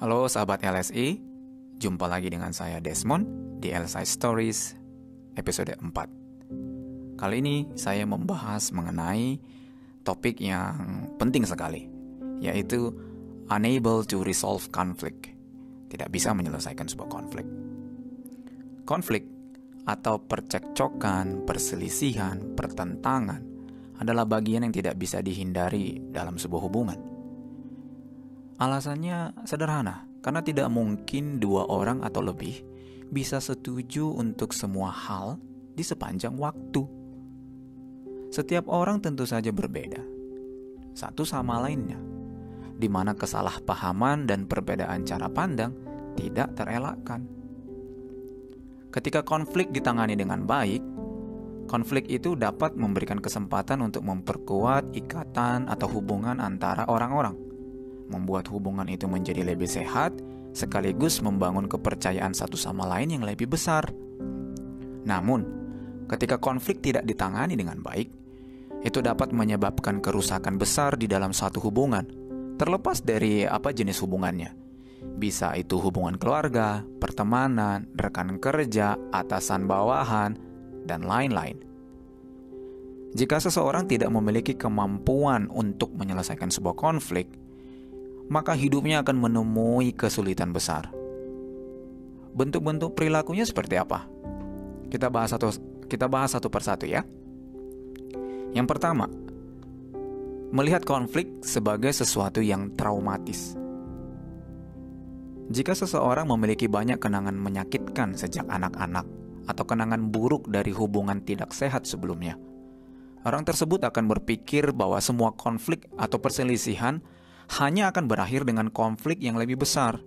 Halo sahabat LSI, jumpa lagi dengan saya Desmond di LSI Stories episode 4. Kali ini saya membahas mengenai topik yang penting sekali, yaitu unable to resolve conflict. Tidak bisa menyelesaikan sebuah konflik. Konflik atau percekcokan, perselisihan, pertentangan adalah bagian yang tidak bisa dihindari dalam sebuah hubungan. Alasannya sederhana, karena tidak mungkin dua orang atau lebih bisa setuju untuk semua hal di sepanjang waktu. Setiap orang tentu saja berbeda, satu sama lainnya, di mana kesalahpahaman dan perbedaan cara pandang tidak terelakkan. Ketika konflik ditangani dengan baik, konflik itu dapat memberikan kesempatan untuk memperkuat ikatan atau hubungan antara orang-orang, membuat hubungan itu menjadi lebih sehat, sekaligus membangun kepercayaan satu sama lain yang lebih besar. Namun, ketika konflik tidak ditangani dengan baik, itu dapat menyebabkan kerusakan besar di dalam satu hubungan, terlepas dari apa jenis hubungannya. Bisa itu hubungan keluarga, pertemanan, rekan kerja, atasan bawahan, dan lain-lain. Jika seseorang tidak memiliki kemampuan untuk menyelesaikan sebuah konflik, maka hidupnya akan menemui kesulitan besar. Bentuk-bentuk perilakunya seperti apa? Kita bahas satu persatu ya. Yang pertama, melihat konflik sebagai sesuatu yang traumatis. Jika seseorang memiliki banyak kenangan menyakitkan sejak anak-anak atau kenangan buruk dari hubungan tidak sehat sebelumnya, orang tersebut akan berpikir bahwa semua konflik atau perselisihan hanya akan berakhir dengan konflik yang lebih besar.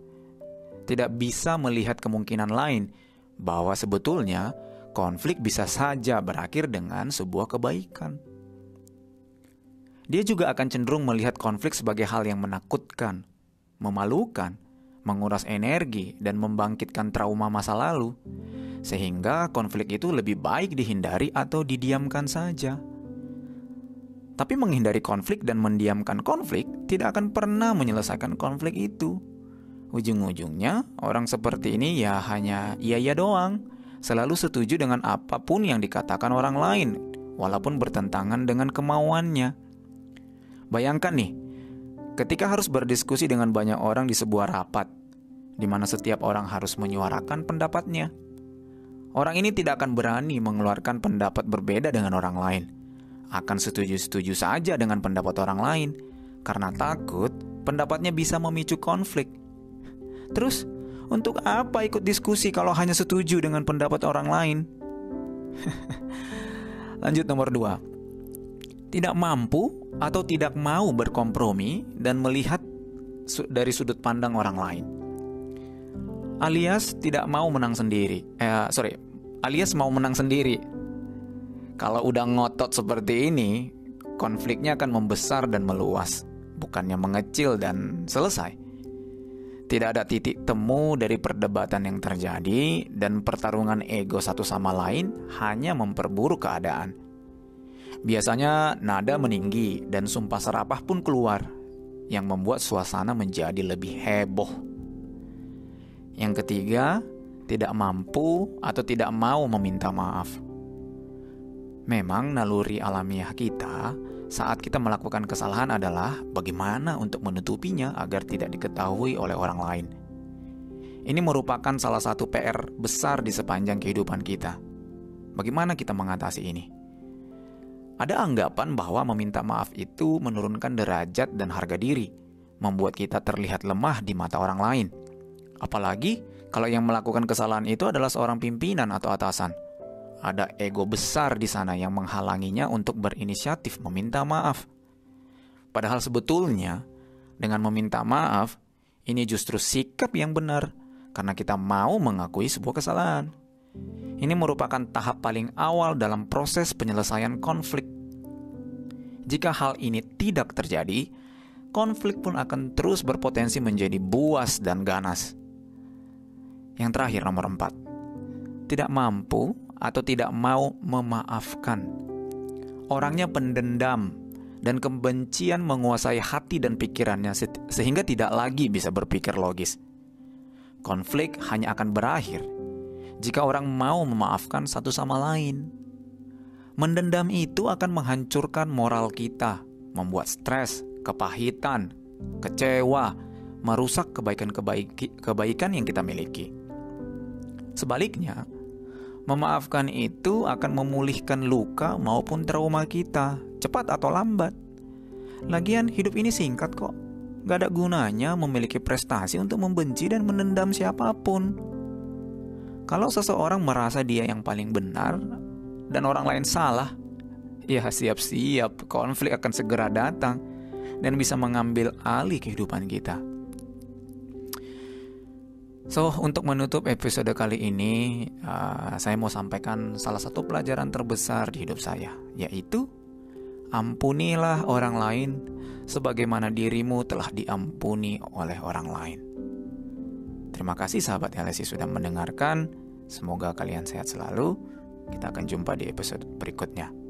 Tidak bisa melihat kemungkinan lain bahwa sebetulnya konflik bisa saja berakhir dengan sebuah kebaikan. Dia juga akan cenderung melihat konflik sebagai hal yang menakutkan, memalukan, menguras energi, dan membangkitkan trauma masa lalu, sehingga konflik itu lebih baik dihindari atau didiamkan saja. Tapi menghindari konflik dan mendiamkan konflik tidak akan pernah menyelesaikan konflik itu. Ujung-ujungnya, orang seperti ini ya hanya iya-iya doang, selalu setuju dengan apapun yang dikatakan orang lain, walaupun bertentangan dengan kemauannya. Bayangkan nih, ketika harus berdiskusi dengan banyak orang di sebuah rapat, di mana setiap orang harus menyuarakan pendapatnya. Orang ini tidak akan berani mengeluarkan pendapat berbeda dengan orang lain. Akan setuju-setuju saja dengan pendapat orang lain, karena takut pendapatnya bisa memicu konflik. Terus, untuk apa ikut diskusi kalau hanya setuju dengan pendapat orang lain? Lanjut nomor 2. Tidak mampu atau tidak mau berkompromi dan melihat dari sudut pandang orang lain. Alias mau menang sendiri. Alias mau menang sendiri. Kalau udah ngotot seperti ini, konfliknya akan membesar dan meluas, bukannya mengecil dan selesai. Tidak ada titik temu dari perdebatan yang terjadi, dan pertarungan ego satu sama lain hanya memperburuk keadaan. Biasanya nada meninggi dan sumpah serapah pun keluar, yang membuat suasana menjadi lebih heboh. Yang ketiga, tidak mampu atau tidak mau meminta maaf. Memang naluri alamiah kita saat kita melakukan kesalahan adalah bagaimana untuk menutupinya agar tidak diketahui oleh orang lain. Ini merupakan salah satu PR besar di sepanjang kehidupan kita. Bagaimana kita mengatasi ini? Ada anggapan bahwa meminta maaf itu menurunkan derajat dan harga diri, membuat kita terlihat lemah di mata orang lain. Apalagi kalau yang melakukan kesalahan itu adalah seorang pimpinan atau atasan. Ada ego besar di sana yang menghalanginya untuk berinisiatif meminta maaf. Padahal sebetulnya, dengan meminta maaf, ini justru sikap yang benar, karena kita mau mengakui sebuah kesalahan. Ini merupakan tahap paling awal dalam proses penyelesaian konflik. Jika hal ini tidak terjadi, konflik pun akan terus berpotensi menjadi buas dan ganas. Yang terakhir, nomor 4. Tidak mampu atau tidak mau memaafkan. Orangnya pendendam dan kebencian menguasai hati dan pikirannya sehingga tidak lagi bisa berpikir logis. Konflik hanya akan berakhir jika orang mau memaafkan satu sama lain. Mendendam itu akan menghancurkan moral kita, membuat stres, kepahitan, kecewa, merusak kebaikan yang kita miliki. Sebaliknya, memaafkan itu akan memulihkan luka maupun trauma kita, cepat atau lambat. Lagian hidup ini singkat kok. Gak ada gunanya memiliki prestasi untuk membenci dan menendam siapapun. Kalau seseorang merasa dia yang paling benar dan orang lain salah, ya siap-siap konflik akan segera datang dan bisa mengambil alih kehidupan kita. So, untuk menutup episode kali ini, saya mau sampaikan salah satu pelajaran terbesar di hidup saya, yaitu ampunilah orang lain sebagaimana dirimu telah diampuni oleh orang lain. Terima kasih sahabat LSI sudah mendengarkan. Semoga kalian sehat selalu. Kita akan jumpa di episode berikutnya.